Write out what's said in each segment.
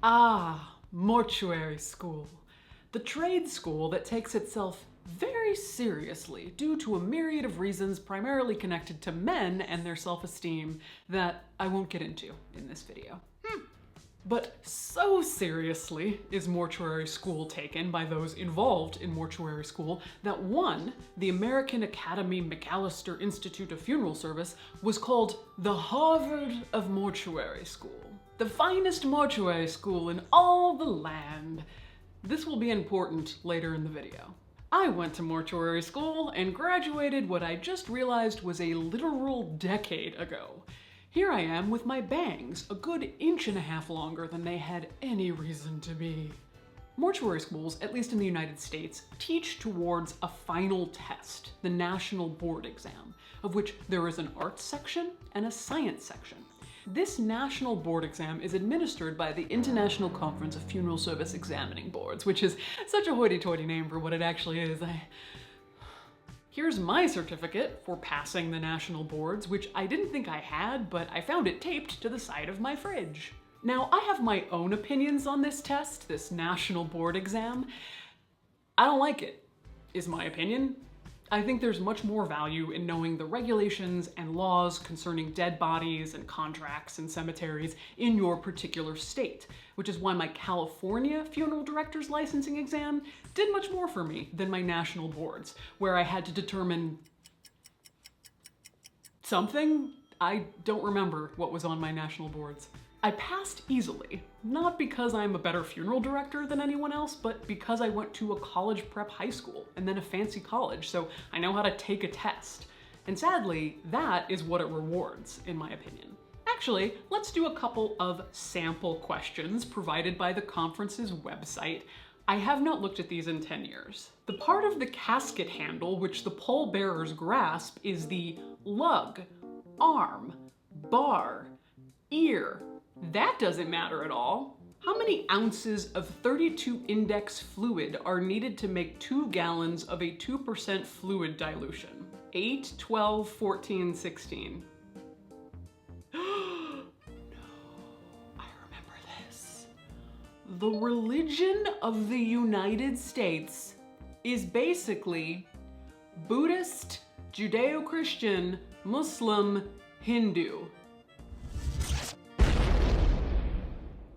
Ah, mortuary school. The trade school that takes itself very seriously due to a myriad of reasons primarily connected to men and their self-esteem that I won't get into in this video. But so seriously is mortuary school taken by those involved in mortuary school that one, the American Academy McAllister Institute of Funeral Service, was called the Harvard of Mortuary School. The finest mortuary school in all the land. This will be important later in the video. I went to mortuary school and graduated what I just realized was a literal decade ago. Here I am with my bangs, a good 1.5 inches longer than they had any reason to be. Mortuary schools, at least in the United States, teach towards a final test, the National Board Exam, of which there is an arts section and a science section. This National Board Exam is administered by the International Conference of Funeral Service Examining Boards, which is such a hoity-toity name for what it actually is. Here's my certificate for passing the national boards, which I didn't think I had, but I found it taped to the side of my fridge. Now, I have my own opinions on this test, this national board exam. I don't like it, is my opinion. I think there's much more value in knowing the regulations and laws concerning dead bodies and contracts and cemeteries in your particular state, which is why my California funeral director's licensing exam did much more for me than my national boards, where I had to determine something. I don't remember what was on my national boards. I passed easily, not because I'm a better funeral director than anyone else, but because I went to a college prep high school and then a fancy college, so I know how to take a test. And sadly, that is what it rewards, in my opinion. Actually, let's do a couple of sample questions provided by the conference's website. I have not looked at these in 10 years. The part of the casket handle which the pallbearers grasp is the lug, arm, bar, ear. That doesn't matter at all. How many ounces of 32 index fluid are needed to make 2 gallons of a 2% fluid dilution? 8, 12, 14, 16. No, I remember this. The religion of the United States is basically Buddhist, Judeo-Christian, Muslim, Hindu.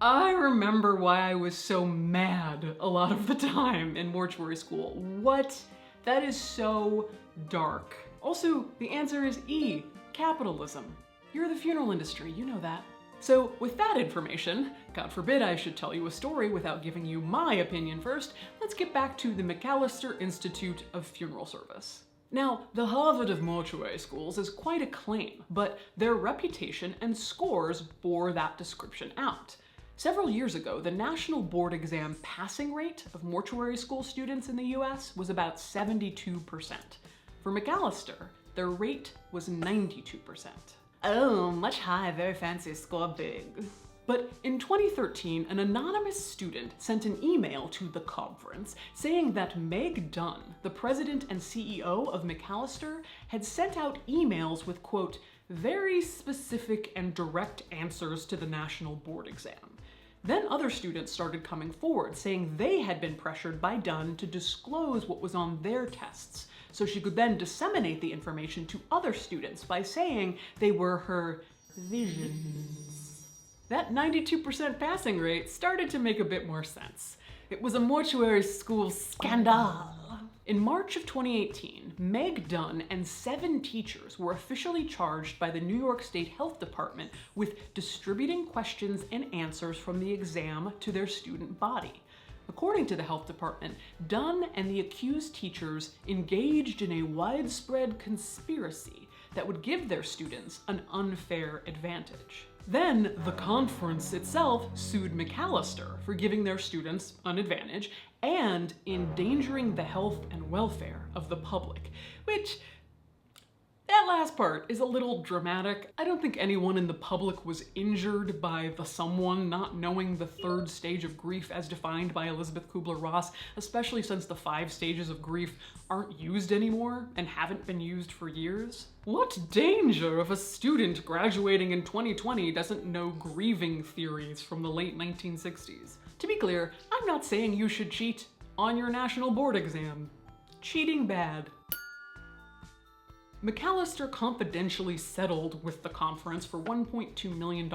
I remember why I was so mad a lot of the time in mortuary school. What? That is so dark. Also, the answer is E, capitalism. You're the funeral industry, you know that. So with that information, God forbid I should tell you a story without giving you my opinion first, let's get back to the McAllister Institute of Funeral Service. Now, the Harvard of mortuary schools is quite a claim, but their reputation and scores bore that description out. Several years ago, the National Board Exam passing rate of mortuary school students in the US was about 72%. For McAllister, their rate was 92%. Oh, much high, very fancy, score big. But in 2013, an anonymous student sent an email to the conference saying that Meg Dunn, the president and CEO of McAllister, had sent out emails with, quote, very specific and direct answers to the National Board Exam. Then other students started coming forward saying they had been pressured by Dunn to disclose what was on their tests, so she could then disseminate the information to other students by saying they were her visions. That 92% passing rate started to make a bit more sense. It was a mortuary school scandal. In March of 2018, Meg Dunn and 7 teachers were officially charged by the New York State Health Department with distributing questions and answers from the exam to their student body. According to the health department, Dunn and the accused teachers engaged in a widespread conspiracy that would give their students an unfair advantage. Then the conference itself sued McAllister for giving their students an advantage and endangering the health and welfare of the public, which That last part is a little dramatic. I don't think anyone in the public was injured by the someone not knowing the third stage of grief as defined by Elizabeth Kubler-Ross, especially since the 5 stages of grief aren't used anymore and haven't been used for years. What danger if a student graduating in 2020 doesn't know grieving theories from the late 1960s? To be clear, I'm not saying you should cheat on your national board exam. Cheating bad. McAllister confidentially settled with the conference for $1.2 million in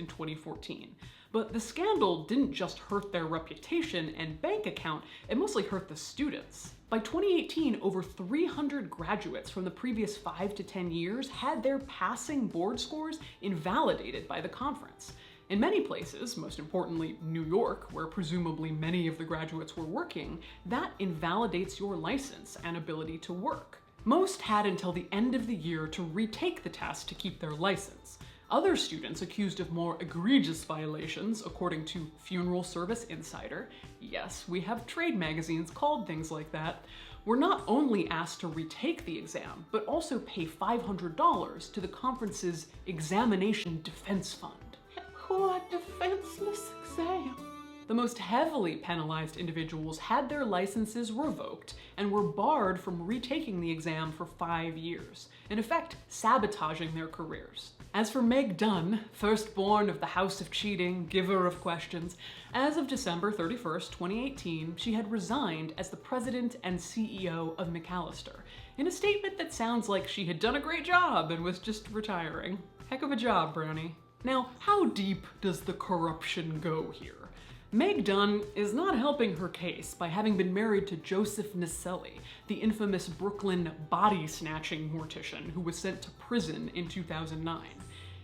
2014. But the scandal didn't just hurt their reputation and bank account, it mostly hurt the students. By 2018, over 300 graduates from the previous 5 to 10 years had their passing board scores invalidated by the conference. In many places, most importantly New York, where presumably many of the graduates were working, that invalidates your license and ability to work. Most had until the end of the year to retake the test to keep their license. Other students accused of more egregious violations, according to Funeral Service Insider, yes, we have trade magazines called things like that, were not only asked to retake the exam, but also pay $500 to the conference's Examination Defense Fund. A poor defenseless exam. The most heavily penalized individuals had their licenses revoked and were barred from retaking the exam for 5 years, in effect sabotaging their careers. As for Meg Dunn, firstborn of the House of Cheating, giver of questions, as of December 31st, 2018, she had resigned as the president and CEO of McAllister, in a statement that sounds like she had done a great job and was just retiring. Heck of a job, Brownie. Now, how deep does the corruption go here? Meg Dunn is not helping her case by having been married to Joseph Naselli, the infamous Brooklyn body-snatching mortician who was sent to prison in 2009.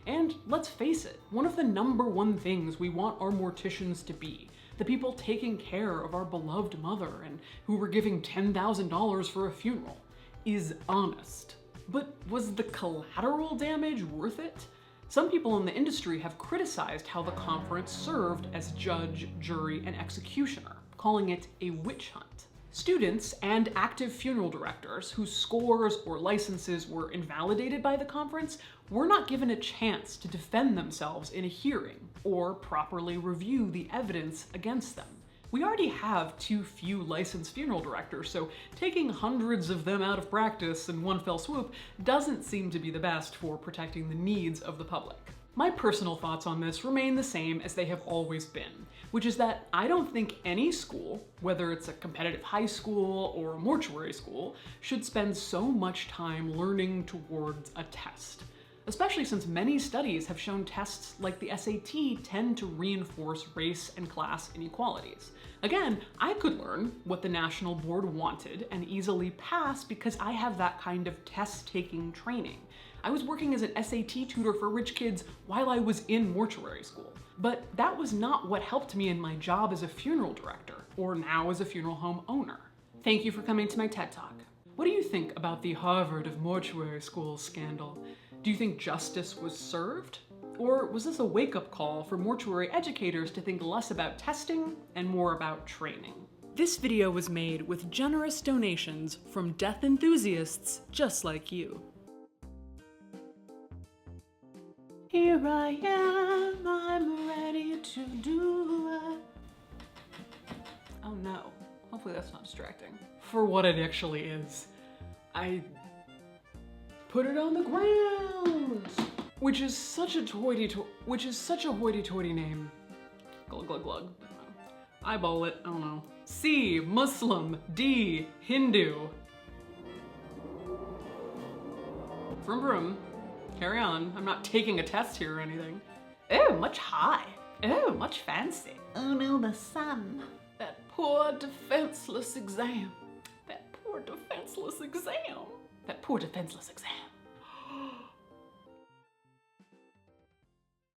And let's face it, one of the #1 things we want our morticians to be, the people taking care of our beloved mother and who were giving $10,000 for a funeral, is honest. But was the collateral damage worth it? Some people in the industry have criticized how the conference served as judge, jury, and executioner, calling it a witch hunt. Students and active funeral directors whose scores or licenses were invalidated by the conference were not given a chance to defend themselves in a hearing or properly review the evidence against them. We already have too few licensed funeral directors, so taking hundreds of them out of practice in one fell swoop doesn't seem to be the best for protecting the needs of the public. My personal thoughts on this remain the same as they have always been, which is that I don't think any school, whether it's a competitive high school or a mortuary school, should spend so much time learning towards a test. Especially since many studies have shown tests like the SAT tend to reinforce race and class inequalities. Again, I could learn what the national board wanted and easily pass because I have that kind of test-taking training. I was working as an SAT tutor for rich kids while I was in mortuary school. But that was not what helped me in my job as a funeral director, or now as a funeral home owner. Thank you for coming to my TED Talk. What do you think about the Harvard of mortuary schools scandal? Do you think justice was served? Or was this a wake-up call for mortuary educators to think less about testing and more about training? This video was made with generous donations from death enthusiasts just like you. Here I am, I'm ready to do it. Oh no, hopefully that's not distracting. For what it actually is, I put it on the ground, which is such a hoity-toity name. Glug glug glug. Eyeball it. I don't know. C, Muslim. D, Hindu. Vroom vroom. Carry on. I'm not taking a test here or anything. Oh, much high. Oh, much fancy. Oh no, the sun. That poor defenseless exam. That poor defenseless exam. That poor defenseless exam.